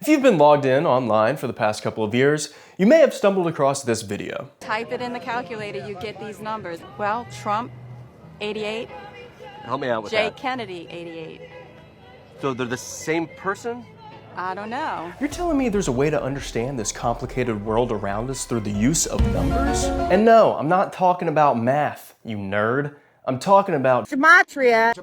you've been logged in online for the past couple of years, you may have stumbled across this video. Type it in the calculator, you get these numbers. Well, Trump, 88. Help me out with J. that. Kennedy, 88. So they're the same person? I don't know. You're telling me there's a way to understand this complicated world around us through the use of numbers? And no, I'm not talking about math, you nerd. I'm talking about gematria.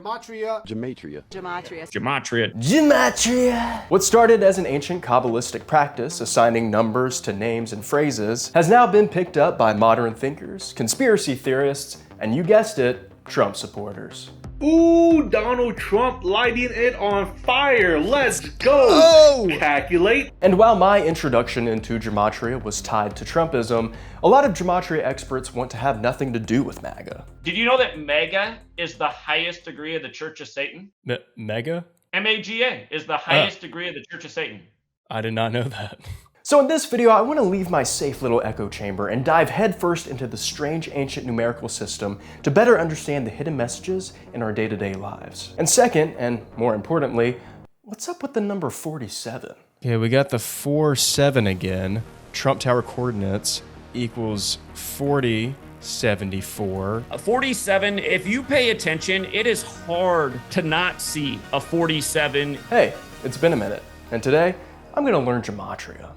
gematria. What started as an ancient Kabbalistic practice, assigning numbers to names and phrases, has now been picked up by modern thinkers, conspiracy theorists, and you guessed it, Trump supporters. Ooh, Donald Trump lighting it on fire. Let's go. Oh! Calculate. And while my introduction into gematria was tied to Trumpism, a lot of gematria experts want to have nothing to do with MAGA. Did you know that MAGA is the highest degree of the Church of Satan? MAGA? MAGA is the highest degree of the Church of Satan. I did not know that. So in this video, I want to leave my safe little echo chamber and dive headfirst into the strange ancient numerical system to better understand the hidden messages in our day-to-day lives. And second, and more importantly, what's up with the number 47? Okay, we got the 47 again. Trump Tower coordinates equals 4074. A 47, if you pay attention, it is hard to not see a 47. Hey, it's been a minute, and today I'm gonna learn gematria.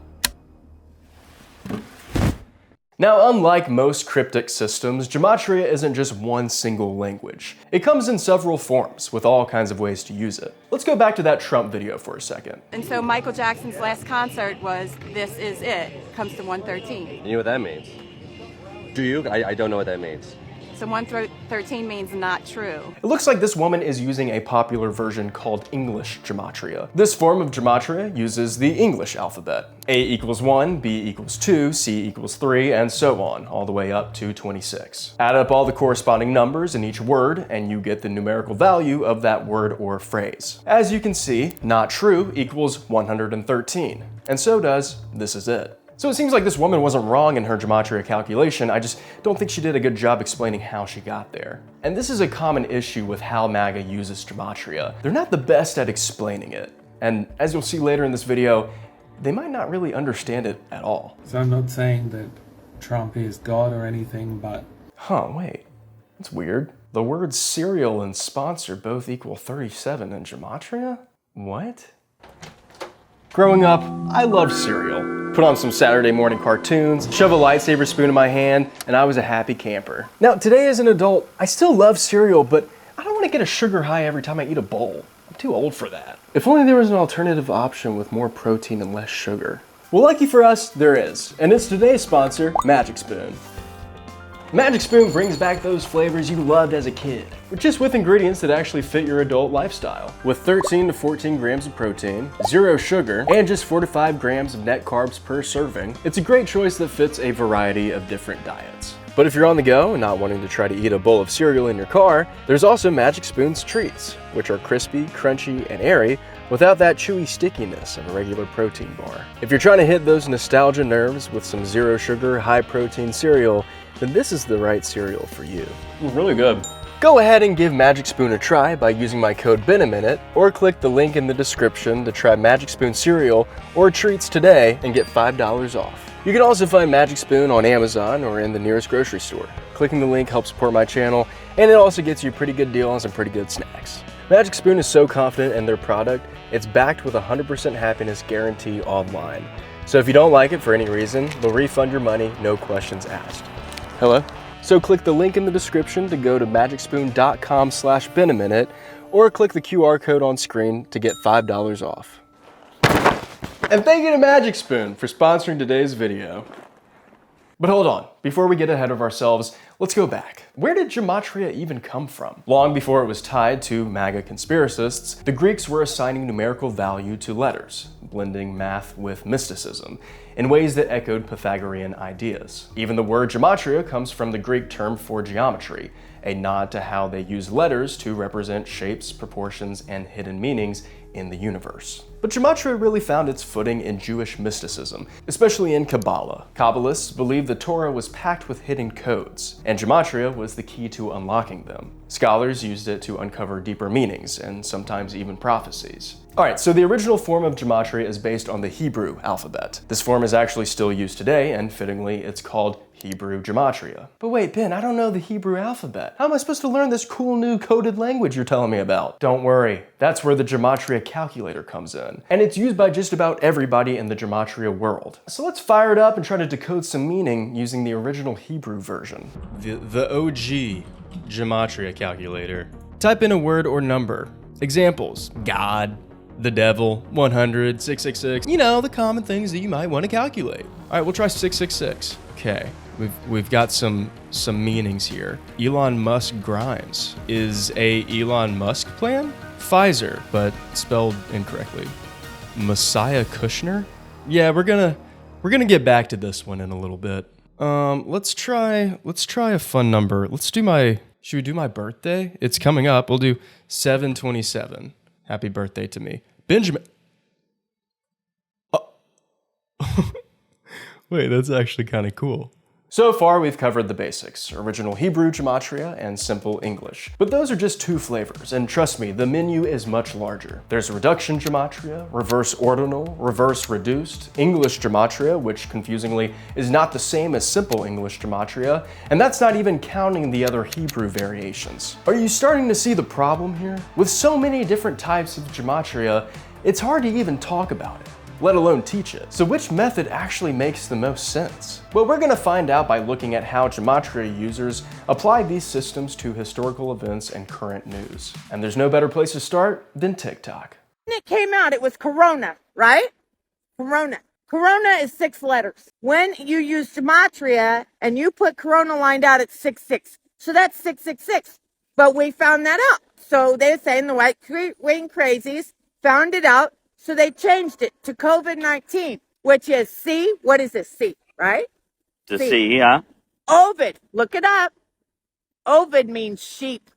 Now, unlike most cryptic systems, gematria isn't just one single language. It comes in several forms, with all kinds of ways to use it. Let's go back to that Trump video for a second. And so Michael Jackson's last concert was This Is It, comes to 113. You know what that means? Do you? I don't know what that means. So 113 means not true. It looks like this woman is using a popular version called English gematria. This form of gematria uses the English alphabet. A equals 1, B equals 2, C equals 3, and so on, all the way up to 26. Add up all the corresponding numbers in each word, and you get the numerical value of that word or phrase. As you can see, not true equals 113, and so does This Is It. So it seems like this woman wasn't wrong in her gematria calculation, I just don't think she did a good job explaining how she got there. And this is a common issue with how MAGA uses gematria. They're not the best at explaining it. And as you'll see later in this video, they might not really understand it at all. So I'm not saying that Trump is God or anything, but... Wait, that's weird. The words cereal and sponsor both equal 37 in gematria? What? Growing up, I loved cereal. Put on some Saturday morning cartoons, shove a lightsaber spoon in my hand, and I was a happy camper. Now, today as an adult, I still love cereal, but I don't want to get a sugar high every time I eat a bowl. I'm too old for that. If only there was an alternative option with more protein and less sugar. Well, lucky for us, there is. And it's today's sponsor, Magic Spoon. Magic Spoon brings back those flavors you loved as a kid, but just with ingredients that actually fit your adult lifestyle. With 13 to 14 grams of protein, 0 sugar, and just 4 to 5 grams of net carbs per serving, it's a great choice that fits a variety of different diets. But if you're on the go and not wanting to try to eat a bowl of cereal in your car, there's also Magic Spoon's treats, which are crispy, crunchy, and airy without that chewy stickiness of a regular protein bar. If you're trying to hit those nostalgia nerves with some 0 sugar, high protein cereal, then this is the right cereal for you. Really good. Go ahead and give Magic Spoon a try by using my code Benaminute, or click the link in the description to try Magic Spoon cereal or treats today and get $5 off. You can also find Magic Spoon on Amazon or in the nearest grocery store. Clicking the link helps support my channel, and it also gets you a pretty good deal on some pretty good snacks. Magic Spoon is so confident in their product, it's backed with a 100% happiness guarantee online. So if you don't like it for any reason, they'll refund your money, no questions asked. Hello? So click the link in the description to go to magicspoon.com/Benaminute, or click the QR code on screen to get $5 off. And thank you to Magic Spoon for sponsoring today's video. But hold on, before we get ahead of ourselves, let's go back. Where did gematria even come from? Long before it was tied to MAGA conspiracists, the Greeks were assigning numerical value to letters, blending math with mysticism, in ways that echoed Pythagorean ideas. Even the word gematria comes from the Greek term for geometry, a nod to how they use letters to represent shapes, proportions, and hidden meanings in the universe. But gematria really found its footing in Jewish mysticism, especially in Kabbalah. Kabbalists believed the Torah was packed with hidden codes, and gematria was the key to unlocking them. Scholars used it to uncover deeper meanings, and sometimes even prophecies. Alright, so the original form of gematria is based on the Hebrew alphabet. This form is actually still used today, and fittingly, it's called Hebrew gematria. But wait, Ben, I don't know the Hebrew alphabet. How am I supposed to learn this cool new coded language you're telling me about? Don't worry, that's where the gematria calculator comes in. And it's used by just about everybody in the gematria world. So let's fire it up and try to decode some meaning using the original Hebrew version. The OG gematria calculator. Type in a word or number. Examples: God, the devil, 100, 666. You know, the common things that you might want to calculate. All right, we'll try 666. Okay, we've got some meanings here. Elon Musk Grimes is a Elon Musk plan? Pfizer, but spelled incorrectly. Messiah Kushner? Yeah, we're gonna get back to this one in a little bit. Let's try a fun number. Should we do my birthday? It's coming up. We'll do 7/27. Happy birthday to me. Benjamin. Oh. Wait, that's actually kind of cool. So far, we've covered the basics, original Hebrew gematria and simple English. But those are just two flavors, and trust me, the menu is much larger. There's reduction gematria, reverse ordinal, reverse reduced, English gematria, which confusingly is not the same as simple English gematria, and that's not even counting the other Hebrew variations. Are you starting to see the problem here? With so many different types of gematria, it's hard to even talk about it, let alone teach it. So which method actually makes the most sense? Well, we're gonna find out by looking at how gematria users apply these systems to historical events and current news. And there's no better place to start than TikTok. When it came out, it was Corona, right? Corona. Corona is 6 letters. When you use gematria and you put Corona lined out, it's 66. So that's 666. But we found that out. So they're saying the white wing crazies found it out. So they changed it to COVID-19, which is C. What is this? C, right? The C, yeah. Ovid. Look it up. Ovid means sheep.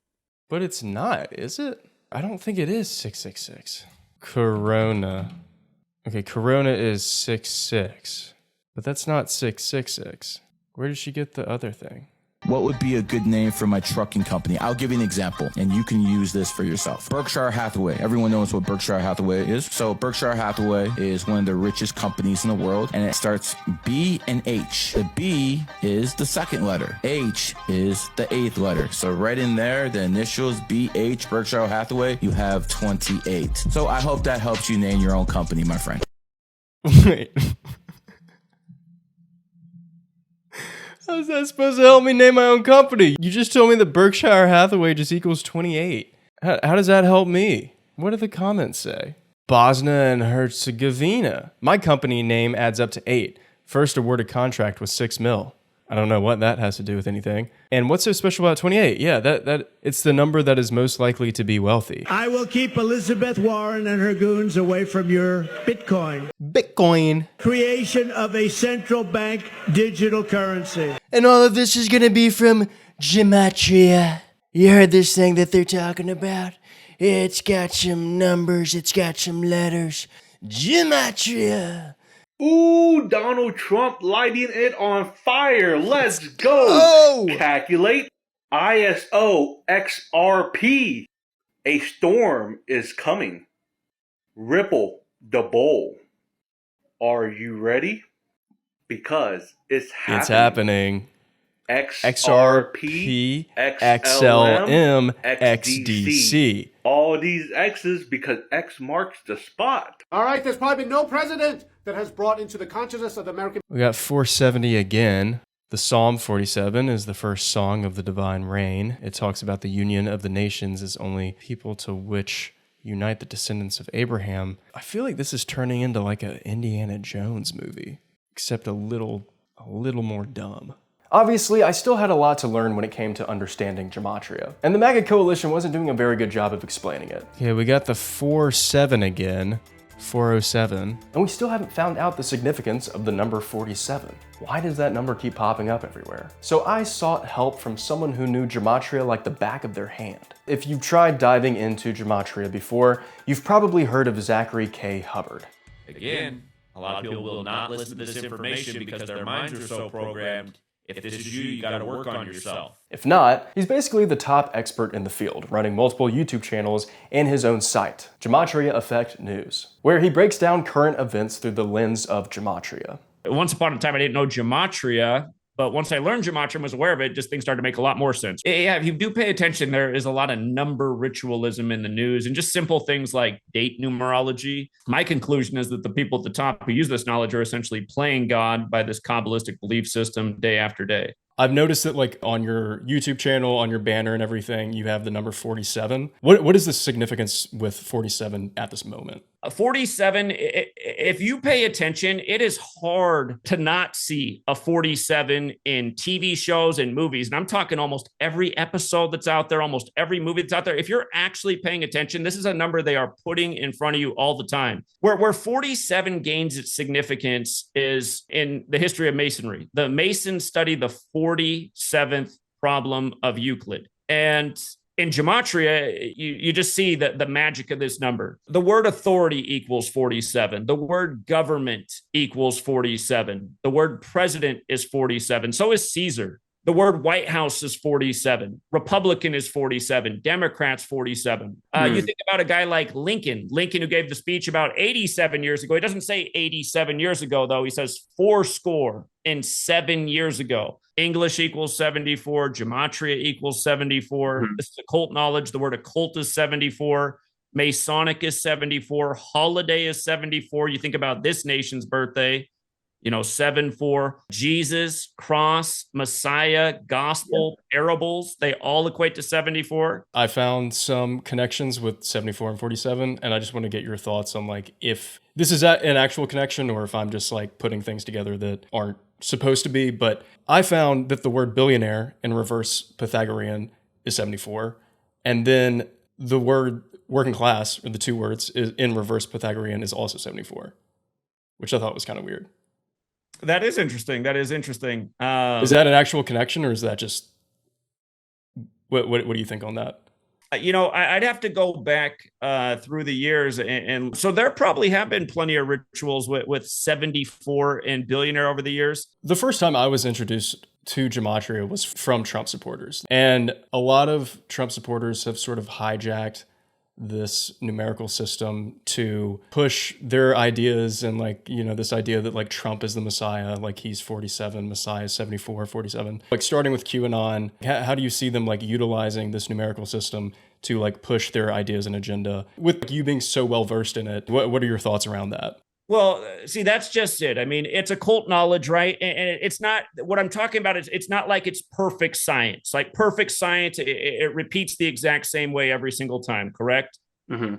But it's not, is it? I don't think it is 666. Corona. Okay, Corona is 66. But that's not 666. Where did she get the other thing? What would be a good name for my trucking company? I'll give you an example, and you can use this for yourself. Berkshire Hathaway. Everyone knows what Berkshire Hathaway is. So Berkshire Hathaway is one of the richest companies in the world, and it starts B and H. The B is the second letter. H is the 8th letter. So right in there, the initials BH, Berkshire Hathaway, you have 28. So I hope that helps you name your own company, my friend. Wait. How's that supposed to help me name my own company? You just told me that Berkshire Hathaway just equals 28. How does that help me? What do the comments say? Bosnia and Herzegovina. My company name adds up to 8. First awarded contract was 6 mil. I don't know what that has to do with anything. And what's so special about 28? Yeah, that it's the number that is most likely to be wealthy. I will keep Elizabeth Warren and her goons away from your Bitcoin. Bitcoin. Creation of a central bank digital currency. And all of this is going to be from gematria. You heard this thing that they're talking about? It's got some numbers, it's got some letters. Gematria. Ooh, Donald Trump lighting it on fire. Let's go. Oh! Calculate ISO XRP. A storm is coming. Ripple the bowl. Are you ready? Because it's happening. It's happening. XRP, XLM, XDC. All these X's because X marks the spot. All right, there's probably been no president that has brought into the consciousness of the American. We got 470 again. The Psalm 47 is the first song of the divine reign. It talks about the union of the nations as only people to which unite the descendants of Abraham. I feel like this is turning into like an Indiana Jones movie, except a little more dumb. Obviously, I still had a lot to learn when it came to understanding gematria, and the MAGA coalition wasn't doing a very good job of explaining it. Okay, we got the 4-7 again. 407. And we still haven't found out the significance of the number 47. Why does that number keep popping up everywhere? So I sought help from someone who knew gematria like the back of their hand. If you've tried diving into gematria before, you've probably heard of Zachary K. Hubbard. Again, a lot of people will not listen to this information because their minds are so programmed. If this is you gotta work on yourself. If not, he's basically the top expert in the field, running multiple YouTube channels and his own site, Gematria Effect News, where he breaks down current events through the lens of gematria. Once upon a time, I didn't know gematria, but once I learned gematria and was aware of it, just things started to make a lot more sense. Yeah, if you do pay attention, there is a lot of number ritualism in the news and just simple things like date numerology. My conclusion is that the people at the top who use this knowledge are essentially playing God by this Kabbalistic belief system day after day. I've noticed that like on your YouTube channel, on your banner and everything, you have the number 47. What is the significance with 47 at this moment? 47, if you pay attention, it is hard to not see a 47 in TV shows and movies. And I'm talking almost every episode that's out there, almost every movie that's out there. If you're actually paying attention, this is a number they are putting in front of you all the time. Where 47 gains its significance is in the history of Masonry. The Masons study the 47th problem of Euclid. And in gematria, you just see the magic of this number. The word authority equals 47. The word government equals 47. The word president is 47. So is Caesar. The word White House is 47. Republican is 47. Democrats 47. You think about a guy like Lincoln. Lincoln, who gave the speech about 87 years ago. He doesn't say 87 years ago, though. He says 7 years ago. English equals 74. Gematria equals 74. This is occult knowledge. The word occult is 74. Masonic is 74. Holiday is 74. You think about this nation's birthday. 7-4, Jesus, cross, Messiah, gospel, parables, they all equate to 74. I found some connections with 74 and 47, and I just want to get your thoughts on like if this is an actual connection or if I'm just like putting things together that aren't supposed to be. But I found that the word billionaire in reverse Pythagorean is 74, and then the word working class, or the two words, is in reverse Pythagorean is also 74, which I thought was kind of weird. That is interesting. Is that an actual connection, or is that just what do you think on that? I'd have to go back through the years, and so there probably have been plenty of rituals with 74 and billionaire over the years. The first time I was introduced to gematria was from Trump supporters, and a lot of Trump supporters have sort of hijacked this numerical system to push their ideas, and this idea that like Trump is the Messiah, like he's 47, Messiah is 74, 47. Like starting with QAnon, how do you see them like utilizing this numerical system to like push their ideas and agenda? With you being so well versed in it, what are your thoughts around that? Well, see, that's just it. I mean, it's occult knowledge, right? And it's not, what I'm talking about is it's not like it's perfect science. Like perfect science, it repeats the exact same way every single time, correct? Mm-hmm.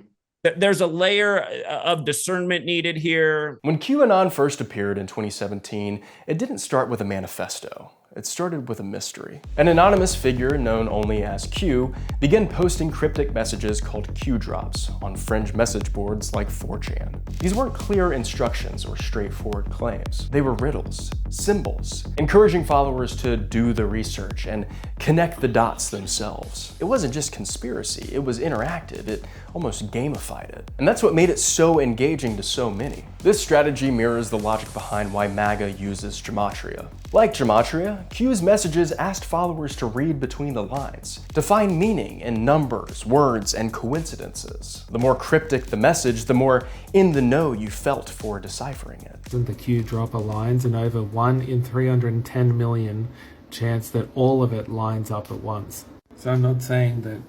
There's a layer of discernment needed here. When QAnon first appeared in 2017, it didn't start with a manifesto. It started with a mystery. An anonymous figure known only as Q began posting cryptic messages called Q drops on fringe message boards like 4chan. These weren't clear instructions or straightforward claims. They were riddles, symbols, encouraging followers to do the research and connect the dots themselves. It wasn't just conspiracy, it was interactive. It almost gamified it. And that's what made it so engaging to so many. This strategy mirrors the logic behind why MAGA uses gematria. Like gematria, Q's messages asked followers to read between the lines, to find meaning in numbers, words, and coincidences. The more cryptic the message, the more in the know you felt for deciphering it. The Q dropper lines and over 1 in 310 million chance that all of it lines up at once. So I'm not saying that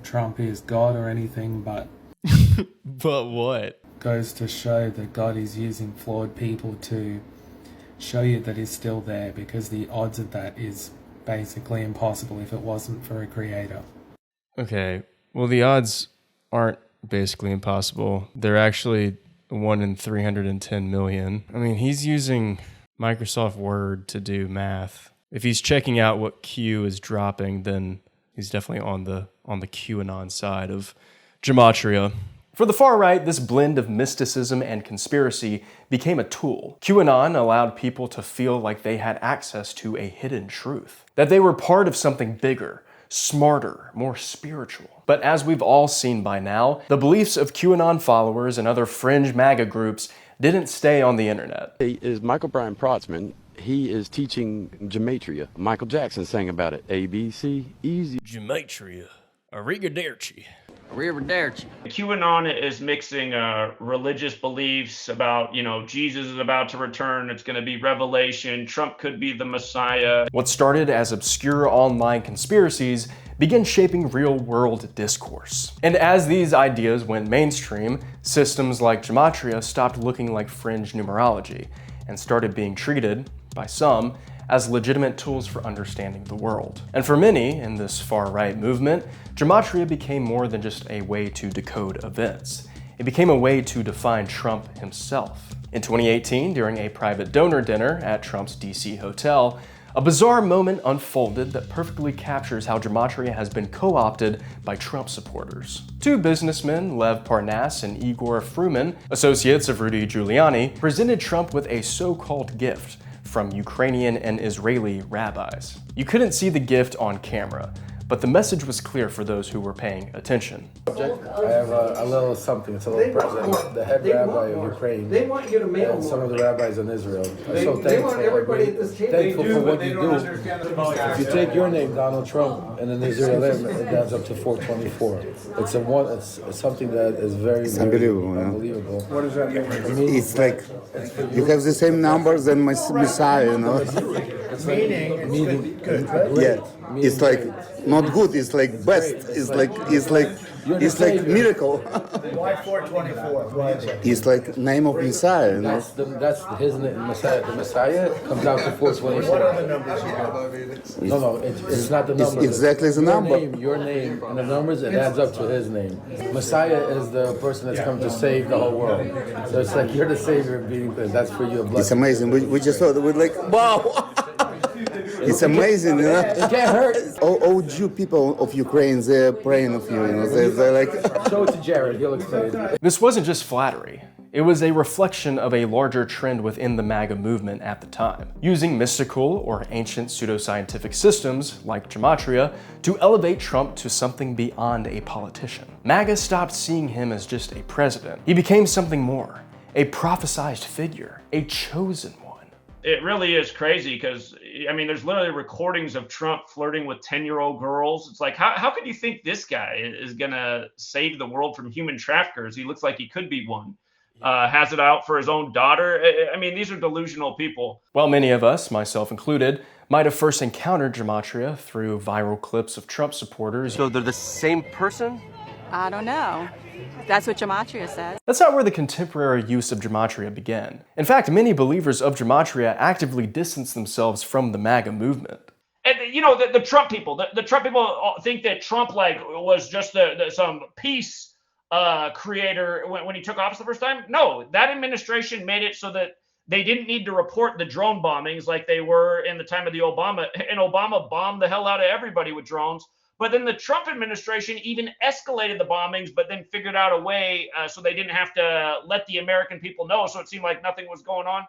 Trump is God or anything, but but what? Goes to show that God is using flawed people to show you that he's still there, because the odds of that is basically impossible if it wasn't for a creator. Okay, well the odds aren't basically impossible. They're actually 1 in 310 million. I mean, he's using Microsoft Word to do math. If he's checking out what Q is dropping, then he's definitely on the QAnon side of gematria. For the far right, this blend of mysticism and conspiracy became a tool. QAnon allowed people to feel like they had access to a hidden truth, that they were part of something bigger, smarter, more spiritual. But as we've all seen by now, the beliefs of QAnon followers and other fringe MAGA groups didn't stay on the internet. He is Michael Brian Protzman. He is teaching gematria. Michael Jackson sang about it. A, B, C, easy. Gematria. Arrivederci. Arrivederci. QAnon is mixing religious beliefs about, Jesus is about to return, it's going to be revelation, Trump could be the Messiah. What started as obscure online conspiracies began shaping real-world discourse. And as these ideas went mainstream, systems like gematria stopped looking like fringe numerology and started being treated, by some, as legitimate tools for understanding the world. And for many in this far-right movement, gematria became more than just a way to decode events. It became a way to define Trump himself. In 2018, during a private donor dinner at Trump's DC hotel, a bizarre moment unfolded that perfectly captures how gematria has been co-opted by Trump supporters. Two businessmen, Lev Parnas and Igor Fruman, associates of Rudy Giuliani, presented Trump with a so-called gift from Ukrainian and Israeli rabbis. You couldn't see the gift on camera, but the message was clear for those who were paying attention. I have a little something. It's a little present. The head rabbi of Ukraine. They want you to mail and some of the rabbis in Israel. I'm so thankful for what you do. If you take your name, Donald Trump, and an Israeli, it adds up to 424. It's something that is very unbelievable. Unbelievable. What does that mean? It's like you have the same numbers than my Messiah, It's meaning good. Yeah, it's like not good. It's like best. It's like miracle. Why 424? It's like name of Messiah. That's his name, Messiah. The Messiah comes out to 424. What are the numbers you have? No, it's not the number. It's exactly the number. Your name, and the numbers, it adds up to his name. Messiah is the person that's come to save the whole world. So it's like you're the savior being there. That's for you a blessing. It's amazing. We just thought we're like, wow. It's amazing, It can't hurt. All Jew people of Ukraine, they're praying of you, They're like... Show it to Jared, he'll explain. This wasn't just flattery. It was a reflection of a larger trend within the MAGA movement at the time, using mystical or ancient pseudoscientific systems, like gematria, to elevate Trump to something beyond a politician. MAGA stopped seeing him as just a president. He became something more, a prophesized figure, a chosen one. It really is crazy because, there's literally recordings of Trump flirting with 10-year-old girls. It's like, how could you think this guy is going to save the world from human traffickers? He looks like he could be one. Has it out for his own daughter. These are delusional people. While many of us, myself included, might have first encountered gematria through viral clips of Trump supporters. So they're the same person? I don't know. That's what gematria says. That's not where the contemporary use of gematria began. In fact, many believers of gematria actively distance themselves from the MAGA movement. And the Trump people, the Trump people think that Trump was just some peace creator when he took office the first time. No, that administration made it so that they didn't need to report the drone bombings like they were in the time of the Obama. And Obama bombed the hell out of everybody with drones. But then the Trump administration even escalated the bombings, but then figured out a way so they didn't have to let the American people know. So it seemed like nothing was going on.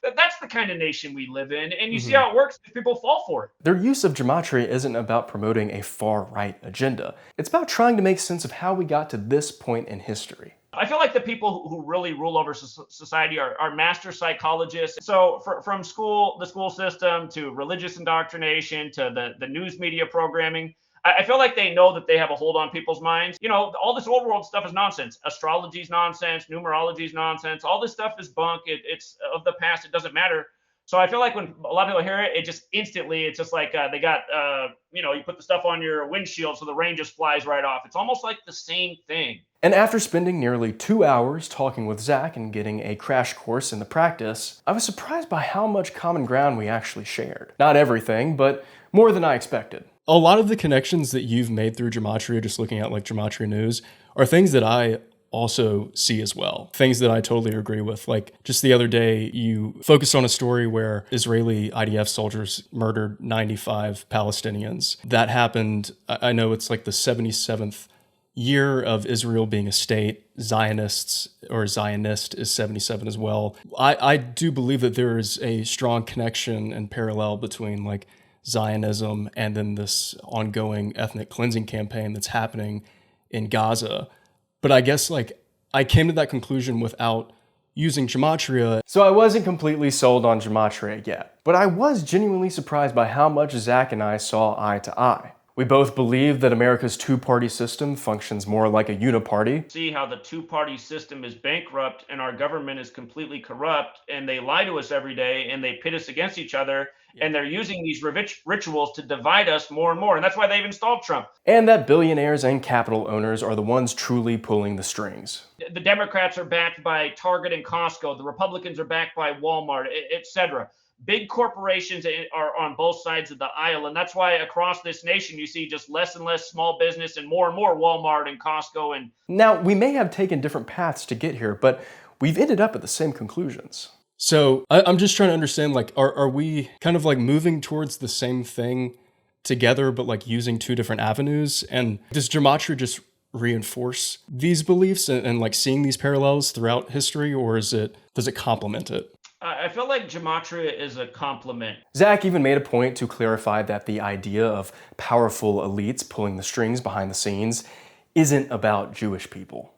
That's the kind of nation we live in. And you see how it works. People fall for it. Their use of gematria isn't about promoting a far-right agenda. It's about trying to make sense of how we got to this point in history. I feel like the people who really rule over society are master psychologists. So from the school system to religious indoctrination to the news media programming, I feel like they know that they have a hold on people's minds. All this old world stuff is nonsense. Astrology is nonsense. Numerology is nonsense. All this stuff is bunk. It's of the past. It doesn't matter. So I feel like when a lot of people hear it, it's just like they got, you put the stuff on your windshield so the rain just flies right off. It's almost like the same thing. And after spending nearly 2 hours talking with Zach and getting a crash course in the practice, I was surprised by how much common ground we actually shared. Not everything, but more than I expected. A lot of the connections that you've made through gematria, just looking at like gematria news, are things that I also see as well. Things that I totally agree with. Like just the other day, you focused on a story where Israeli IDF soldiers murdered 95 Palestinians. That happened, I know it's like the 77th year of Israel being a state, Zionists or Zionist is 77 as well. I do believe that there is a strong connection and parallel between like Zionism and then this ongoing ethnic cleansing campaign that's happening in Gaza. But I guess like I came to that conclusion without using gematria. So I wasn't completely sold on gematria yet, but I was genuinely surprised by how much Zach and I saw eye to eye. We both believe that America's two-party system functions more like a uniparty. See how the two-party system is bankrupt and our government is completely corrupt, and they lie to us every day and they pit us against each other, and they're using these rituals to divide us more and more, and that's why they've installed Trump. And that billionaires and capital owners are the ones truly pulling the strings. The Democrats are backed by Target and Costco. The Republicans are backed by Walmart, etc. Big corporations are on both sides of the aisle, and that's why across this nation you see just less and less small business and more Walmart and Costco. And now, we may have taken different paths to get here, but we've ended up at the same conclusions. So I'm just trying to understand, like, are we kind of like moving towards the same thing together, but like using two different avenues? And does gematria just reinforce these beliefs and like seeing these parallels throughout history, or does it complement it? I feel like gematria is a compliment. Zach even made a point to clarify that the idea of powerful elites pulling the strings behind the scenes isn't about Jewish people.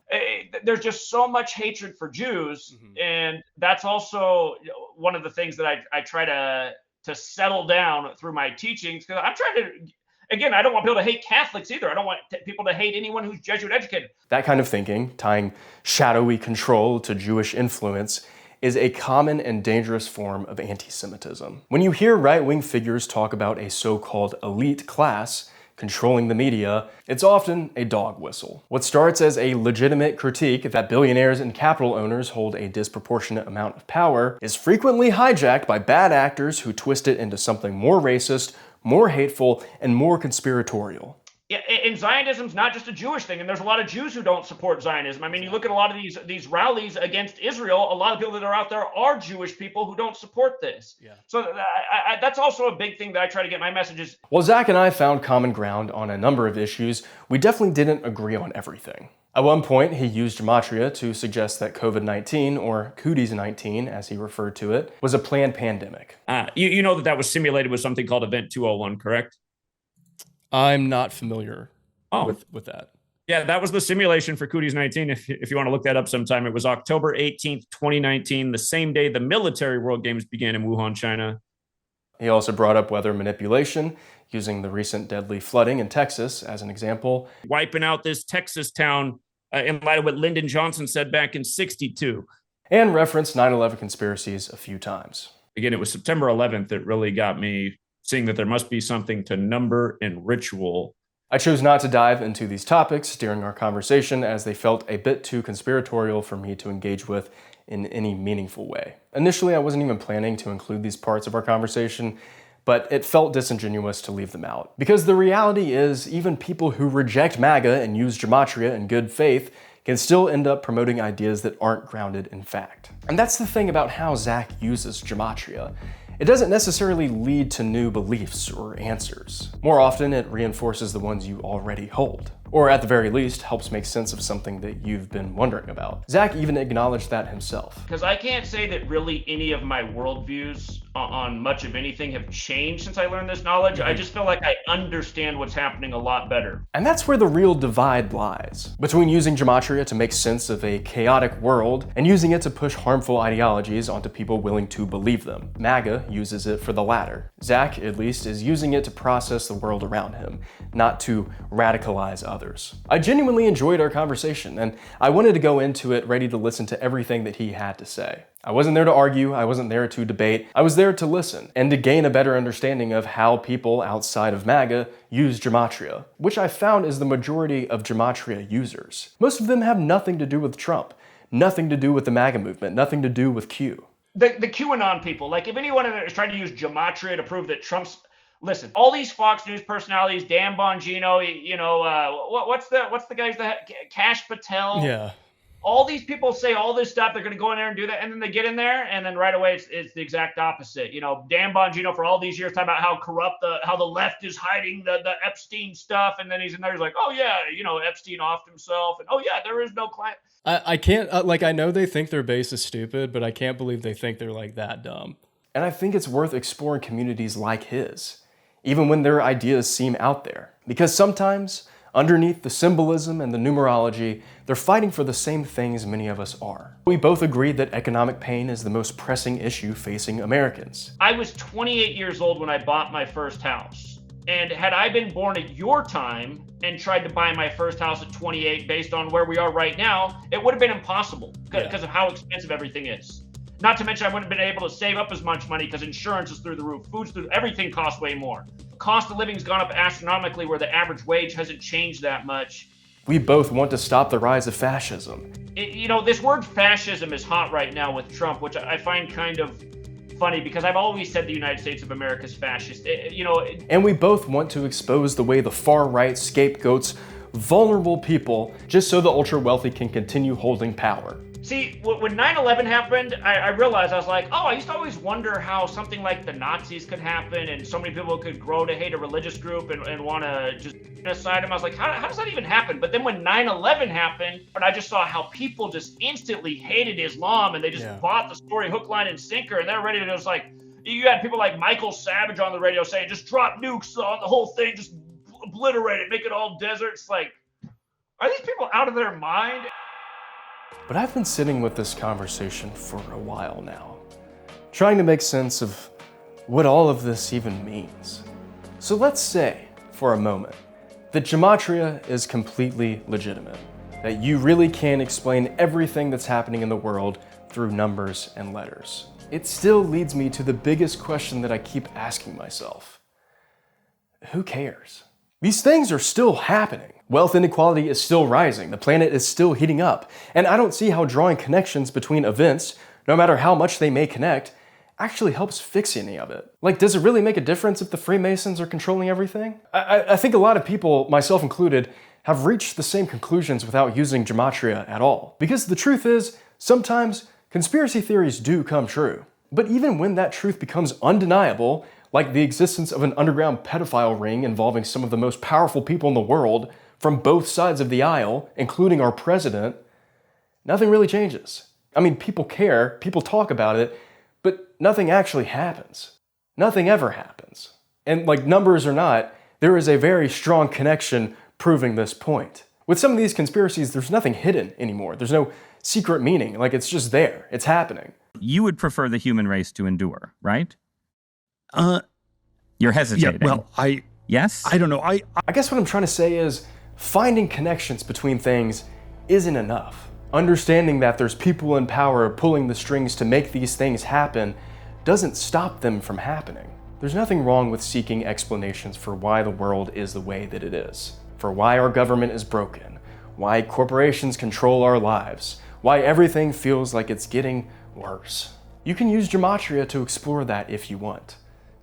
There's just so much hatred for Jews, and that's also one of the things that I try to settle down through my teachings, because I'm trying to, again, I don't want people to hate Catholics either. I don't want people to hate anyone who's Jesuit educated. That kind of thinking, tying shadowy control to Jewish influence, is a common and dangerous form of anti-Semitism. When you hear right-wing figures talk about a so-called elite class controlling the media, it's often a dog whistle. What starts as a legitimate critique that billionaires and capital owners hold a disproportionate amount of power is frequently hijacked by bad actors who twist it into something more racist, more hateful, and more conspiratorial. Yeah, and Zionism's not just a Jewish thing, and there's a lot of Jews who don't support Zionism. I mean, you look at a lot of these rallies against Israel, a lot of people that are out there are Jewish people who don't support this. Yeah. So that's also a big thing that I try to get my messages. While Zach and I found common ground on a number of issues, we definitely didn't agree on everything. At one point, he used gematria to suggest that COVID-19, or Cooties-19, as he referred to it, was a planned pandemic. You know that was simulated with something called Event 201, correct? I'm not familiar with that. Yeah, that was the simulation for Cooties-19. If you want to look that up sometime, it was October 18th, 2019, the same day the military World Games began in Wuhan, China. He also brought up weather manipulation, using the recent deadly flooding in Texas as an example. Wiping out this Texas town in light of what Lyndon Johnson said back in '62. And referenced 9/11 conspiracies a few times. Again, it was September 11th that really got me seeing that there must be something to number and ritual. I chose not to dive into these topics during our conversation as they felt a bit too conspiratorial for me to engage with in any meaningful way. Initially, I wasn't even planning to include these parts of our conversation, but it felt disingenuous to leave them out. Because the reality is, even people who reject MAGA and use gematria in good faith can still end up promoting ideas that aren't grounded in fact. And that's the thing about how Zach uses gematria. It doesn't necessarily lead to new beliefs or answers. More often, it reinforces the ones you already hold. Or at the very least, helps make sense of something that you've been wondering about. Zach even acknowledged that himself. Because I can't say that really any of my worldviews on much of anything have changed since I learned this knowledge. I just feel like I understand what's happening a lot better. And that's where the real divide lies. Between using gematria to make sense of a chaotic world and using it to push harmful ideologies onto people willing to believe them. MAGA uses it for the latter. Zach, at least, is using it to process the world around him, not to radicalize others. I genuinely enjoyed our conversation, and I wanted to go into it ready to listen to everything that he had to say. I wasn't there to argue, I wasn't there to debate, I was there to listen and to gain a better understanding of how people outside of MAGA use gematria, which I found is the majority of gematria users. Most of them have nothing to do with Trump, nothing to do with the MAGA movement, nothing to do with Q. The QAnon people, like if anyone is trying to use gematria to prove that Trump's, listen, all these Fox News personalities, Dan Bongino, what's the guy's Cash Patel? Yeah. All these people say all this stuff, they're going to go in there and do that, and then they get in there, and then right away it's the exact opposite. You know, Dan Bongino for all these years talking about how corrupt how the left is hiding the Epstein stuff, and then he's in there, he's like, oh yeah, you know, Epstein offed himself, and oh yeah, there is no client. I can't, like, I know they think their base is stupid, but I can't believe they think they're like that dumb. And I think it's worth exploring communities like his, even when their ideas seem out there. Because sometimes, underneath the symbolism and the numerology, they're fighting for the same things many of us are. We both agree that economic pain is the most pressing issue facing Americans. I was 28 years old when I bought my first house. And had I been born at your time and tried to buy my first house at 28 based on where we are right now, it would have been impossible because of how expensive everything is. Not to mention I wouldn't have been able to save up as much money because insurance is through the roof, food's through, everything costs way more. Cost of living's gone up astronomically where the average wage hasn't changed that much. We both want to stop the rise of fascism. You know, this word fascism is hot right now with Trump, which I find kind of funny because I've always said the United States of America is fascist. And we both want to expose the way the far right scapegoats vulnerable people just so the ultra wealthy can continue holding power. See, when 9/11 happened, I realized, I was like, oh, I used to always wonder how something like the Nazis could happen and so many people could grow to hate a religious group and want to just genocide them. I was like, how does that even happen? But then when 9/11 happened, and I just saw how people just instantly hated Islam and they just bought the story hook, line, and sinker, and they're ready to just like, you had people like Michael Savage on the radio saying, just drop nukes on the whole thing, just obliterate it, make it all desert. It's like, are these people out of their mind? But I've been sitting with this conversation for a while now, trying to make sense of what all of this even means. So let's say, for a moment, that gematria is completely legitimate, that you really can explain everything that's happening in the world through numbers and letters. It still leads me to the biggest question that I keep asking myself. Who cares? These things are still happening. Wealth inequality is still rising. The planet is still heating up. And I don't see how drawing connections between events, no matter how much they may connect, actually helps fix any of it. Like, does it really make a difference if the Freemasons are controlling everything? I think a lot of people, myself included, have reached the same conclusions without using gematria at all. Because the truth is, sometimes conspiracy theories do come true. But even when that truth becomes undeniable, like the existence of an underground pedophile ring involving some of the most powerful people in the world from both sides of the aisle, including our president, nothing really changes. I mean, people care, people talk about it, but nothing actually happens. Nothing ever happens. And like, numbers or not, there is a very strong connection proving this point. With some of these conspiracies, there's nothing hidden anymore. There's no secret meaning. Like, it's just there. It's happening. You would prefer the human race to endure, right? You're hesitating. Yeah, well, Yes? I don't know. I guess what I'm trying to say is finding connections between things isn't enough. Understanding that there's people in power pulling the strings to make these things happen doesn't stop them from happening. There's nothing wrong with seeking explanations for why the world is the way that it is, for why our government is broken, why corporations control our lives, why everything feels like it's getting worse. You can use gematria to explore that if you want,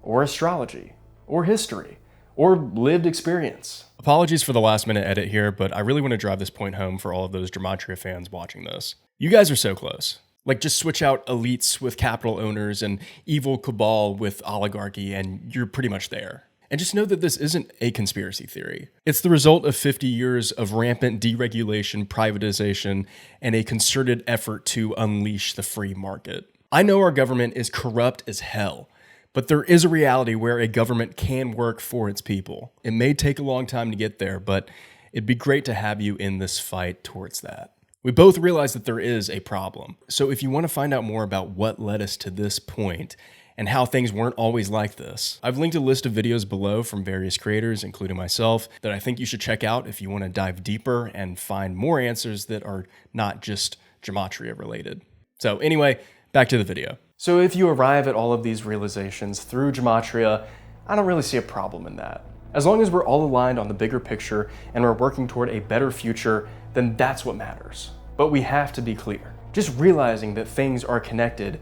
or astrology, or history, or lived experience. Apologies for the last minute edit here, but I really want to drive this point home for all of those gematria fans watching this. You guys are so close. Like, just switch out elites with capital owners and evil cabal with oligarchy and you're pretty much there. And just know that this isn't a conspiracy theory. It's the result of 50 years of rampant deregulation, privatization, and a concerted effort to unleash the free market. I know our government is corrupt as hell, but there is a reality where a government can work for its people. It may take a long time to get there, but it'd be great to have you in this fight towards that. We both realize that there is a problem. So if you want to find out more about what led us to this point and how things weren't always like this, I've linked a list of videos below from various creators, including myself, that I think you should check out if you want to dive deeper and find more answers that are not just gematria related. So anyway, back to the video. So if you arrive at all of these realizations through gematria, I don't really see a problem in that. As long as we're all aligned on the bigger picture and we're working toward a better future, then that's what matters. But we have to be clear. Just realizing that things are connected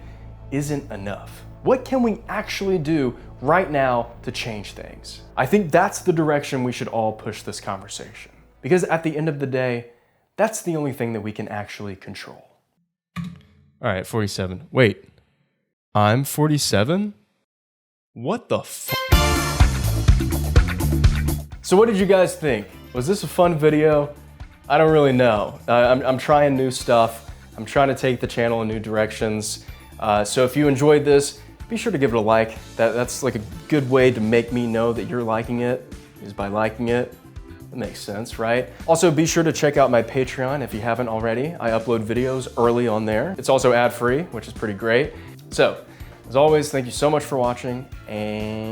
isn't enough. What can we actually do right now to change things? I think that's the direction we should all push this conversation. Because at the end of the day, That's the only thing that we can actually control. All right, 47. Wait, I'm 47? What the f? So what did you guys think? Was this a fun video? I don't really know. I'm trying new stuff. I'm trying to take the channel in new directions. So if you enjoyed this, be sure to give it a like. That's like a good way to make me know that you're liking it, is by liking it. That makes sense, right? Also, be sure to check out my Patreon if you haven't already. I upload videos early on there. It's also ad-free, which is pretty great. So, as always, thank you so much for watching, and